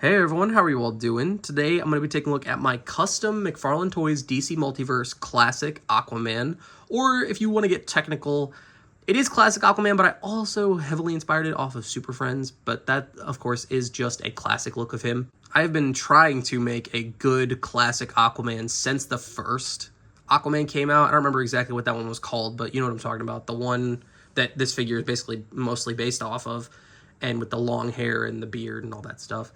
Hey everyone, how are you all doing? Today I'm going to be taking a look at my custom McFarlane Toys DC Multiverse Classic Aquaman, or if you want to get technical, it is Classic Aquaman, but I also heavily inspired it off of Super Friends, but that of course is just a classic look of him. I have been trying to make a good classic Aquaman since the first Aquaman came out. I don't remember exactly what that one was called, but you know what I'm talking about, the one that this figure is basically mostly based off of, and with the long hair and the beard and all that stuff.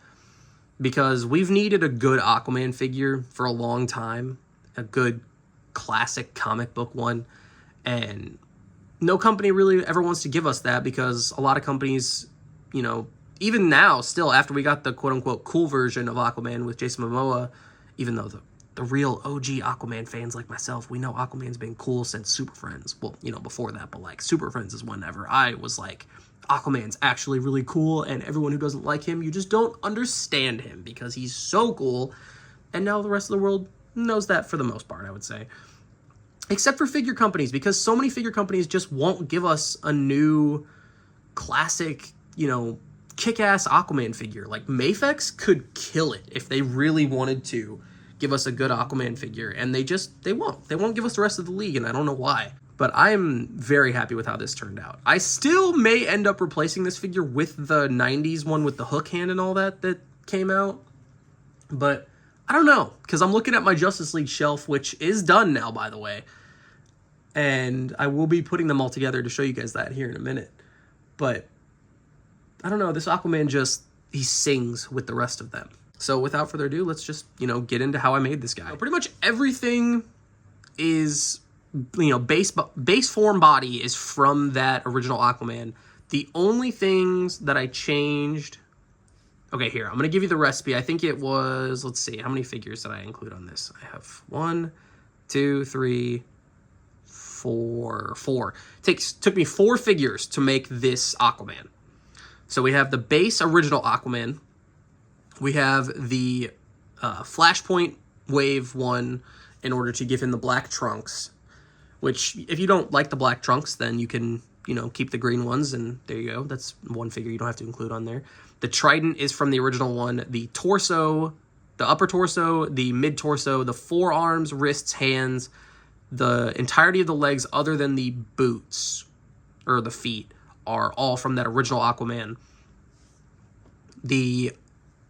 Because we've needed a good Aquaman figure for a long time, a good classic comic book one, and no company really ever wants to give us that because a lot of companies, you know, even now, still, after we got the quote-unquote cool version of Aquaman with Jason Momoa, even though the real OG Aquaman fans like myself, we know Aquaman's been cool since Super Friends. Well, you know, before that, but like Super Friends is whenever I was like, Aquaman's actually really cool, and everyone who doesn't like him, you just don't understand him because he's so cool. And now the rest of the world knows that for the most part, I would say. Except for figure companies, because so many figure companies just won't give us a new classic, you know, kick-ass Aquaman figure. Like, Mafex could kill it if they really wanted to give us a good Aquaman figure, and they won't. They won't give us the rest of the league, and I don't know why. But I'm very happy with how this turned out. I still may end up replacing this figure with the 90s one with the hook hand and all that came out. But I don't know, because I'm looking at my Justice League shelf, which is done now, by the way. And I will be putting them all together to show you guys that here in a minute. But I don't know, this Aquaman he sings with the rest of them. So without further ado, let's just, you know, get into how I made this guy. So pretty much everything is, you know, base form body is from that original Aquaman. The only things that I changed... Okay, here, I'm going to give you the recipe. I think it was... Let's see, how many figures did I include on this? I have 1, 2, 3, 4. Took me 4 figures to make this Aquaman. So we have the base original Aquaman. We have the Flashpoint Wave one in order to give him the black trunks. Which, if you don't like the black trunks, then you can, you know, keep the green ones, and there you go. That's one figure you don't have to include on there. The Trident is from the original one. The torso, the upper torso, the mid-torso, the forearms, wrists, hands, the entirety of the legs other than the boots, or the feet, are all from that original Aquaman. The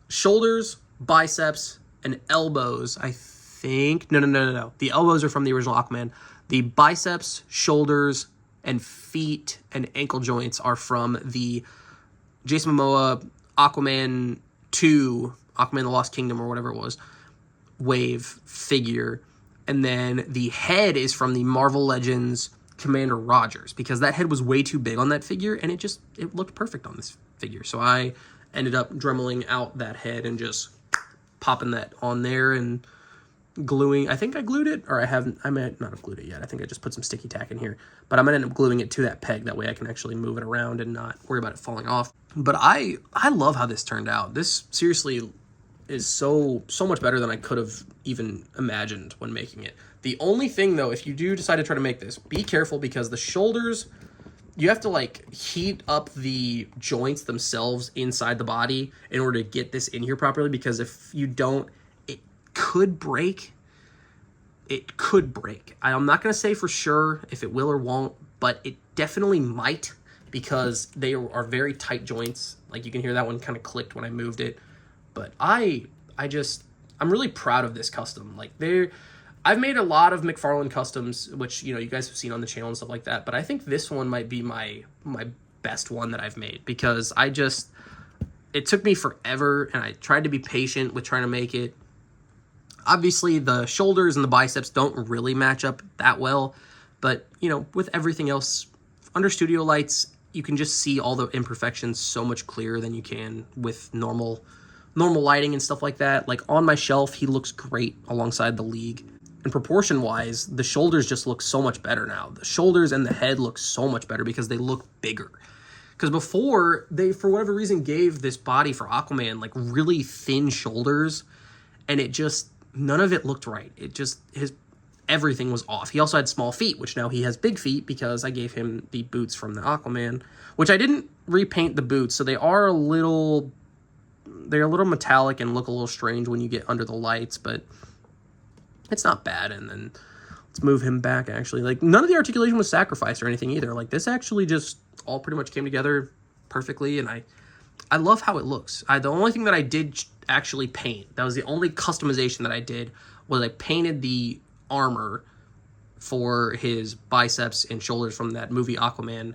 shoulders, biceps, and elbows, I think... No. The elbows are from the original Aquaman. The biceps, shoulders, and feet and ankle joints are from the Jason Momoa Aquaman 2, Aquaman the Lost Kingdom, or whatever it was, wave figure. And then the head is from the Marvel Legends Commander Rogers, because that head was way too big on that figure, and it looked perfect on this figure. So I ended up dremeling out that head and just popping that on there and gluing. I think I glued it, or I might not have glued it yet. I think I just put some sticky tack in here, but I'm gonna end up gluing it to that peg. That way I can actually move it around and not worry about it falling off. But I love how this turned out. This seriously is so much better than I could have even imagined when making it. The only thing though, if you do decide to try to make this, be careful, because the shoulders, you have to like heat up the joints themselves inside the body in order to get this in here properly, because if you don't, could break. It could break. I'm not going to say for sure if it will or won't, but it definitely might, because they are very tight joints. Like, you can hear that one kind of clicked when I moved it. But I'm really proud of this custom. Like, I've made a lot of McFarlane customs, which, you know, you guys have seen on the channel and stuff like that, but I think this one might be my best one that I've made, because it took me forever, and I tried to be patient with trying to make it. Obviously, the shoulders and the biceps don't really match up that well, but, you know, with everything else, under studio lights, you can just see all the imperfections so much clearer than you can with normal lighting and stuff like that. Like, on my shelf, he looks great alongside the League. And proportion-wise, the shoulders just look so much better now. The shoulders and the head look so much better because they look bigger. Because before, they, for whatever reason, gave this body for Aquaman, like, really thin shoulders, and it just... none of it looked right. Everything was off. He also had small feet, which now he has big feet because I gave him the boots from the Aquaman, which I didn't repaint the boots, so they are a little they're a little metallic and look a little strange when you get under the lights, but it's not bad. And then let's move him back, actually. Like, none of the articulation was sacrificed or anything either. Like, this actually just all pretty much came together perfectly, and I love how it looks. The only thing that I did actually paint, that was the only customization that I did, was I painted the armor for his biceps and shoulders from that movie Aquaman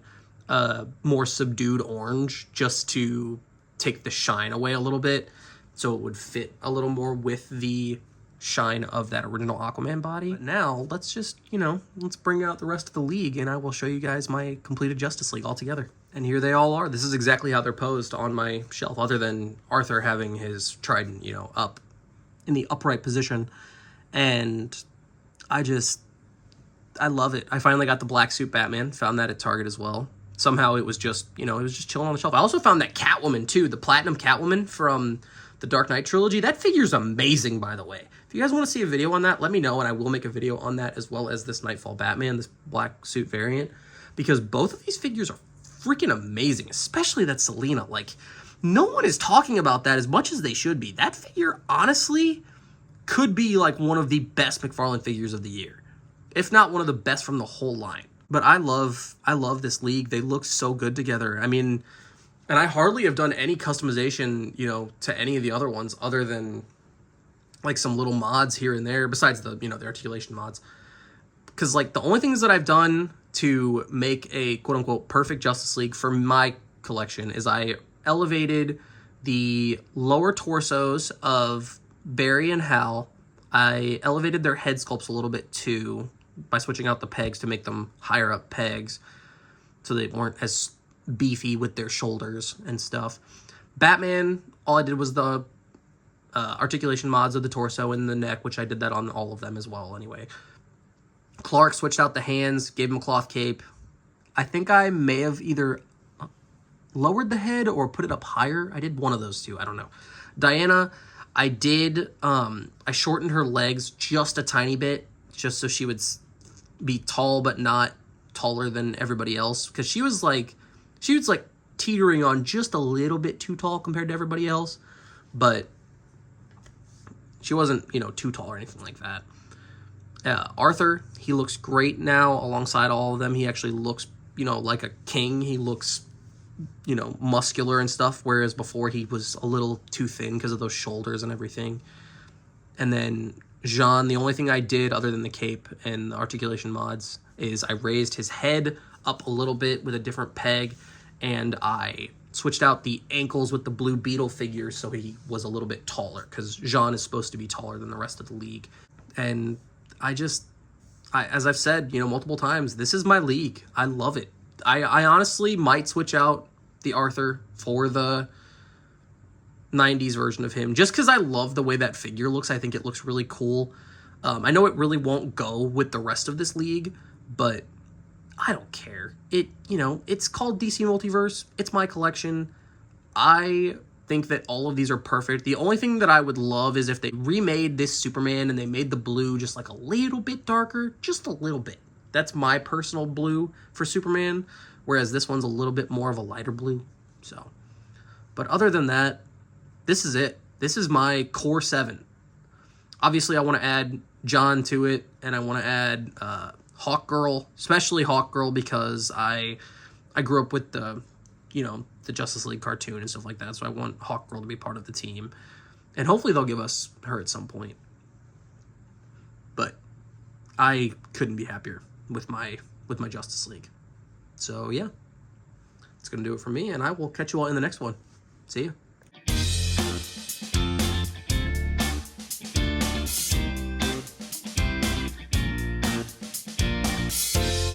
more subdued orange, just to take the shine away a little bit, so it would fit a little more with the shine of that original Aquaman body. But now, let's just, let's bring out the rest of the League, and I will show you guys my completed Justice League all together. And here they all are. This is exactly how they're posed on my shelf, other than Arthur having his trident, up in the upright position. And I love it. I finally got the black suit Batman, found that at Target as well. Somehow it was just, it was just chilling on the shelf. I also found that Catwoman, too, the Platinum Catwoman from the Dark Knight trilogy. That figure's amazing, by the way. If you guys want to see a video on that, let me know, and I will make a video on that, as well as this Nightfall Batman, this black suit variant, because both of these figures are freaking amazing, especially that Selena. Like, no one is talking about that as much as they should be. That figure, honestly, could be, like, one of the best McFarlane figures of the year, if not one of the best from the whole line. But I love this League. They look so good together. I mean, and I hardly have done any customization, to any of the other ones, other than like some little mods here and there, besides the, the articulation mods. Because, like, the only things that I've done to make a quote-unquote perfect Justice League for my collection is I elevated the lower torsos of Barry and Hal. I elevated their head sculpts a little bit, too, by switching out the pegs to make them higher up pegs, so they weren't as beefy with their shoulders and stuff. Batman, all I did was the articulation mods of the torso and the neck, which I did that on all of them as well anyway. Clark switched out the hands, gave him a cloth cape. I think I may have either lowered the head or put it up higher. I did one of those two. I don't know. Diana, I did, I shortened her legs just a tiny bit, just so she would be tall, but not taller than everybody else. Because she was like teetering on just a little bit too tall compared to everybody else. But she wasn't, too tall or anything like that. Arthur, he looks great now alongside all of them. He actually looks, like a king. He looks, muscular and stuff, whereas before he was a little too thin because of those shoulders and everything. And then Jean, the only thing I did other than the cape and the articulation mods is I raised his head up a little bit with a different peg, and I switched out the ankles with the Blue Beetle figure so he was a little bit taller, because Jean is supposed to be taller than the rest of the League. And as I've said, multiple times, this is my League. I love it. I honestly might switch out the Arthur for the 90s version of him, just because I love the way that figure looks. I think it looks really cool. I know it really won't go with the rest of this League, but I don't care. It's called DC Multiverse. It's my collection. I think that all of these are perfect. The only thing that I would love is if they remade this Superman and they made the blue just like a little bit darker, just a little bit. That's my personal blue for Superman, whereas this one's a little bit more of a lighter blue. So, but other than that, this is it. This is my core 7. Obviously, I want to add John to it, and I want to add Hawkgirl, especially Hawkgirl, because I grew up with the Justice League cartoon and stuff like that, so I want Hawkgirl to be part of the team. And hopefully they'll give us her at some point. But I couldn't be happier with my Justice League. So, yeah. That's going to do it for me, and I will catch you all in the next one. See ya.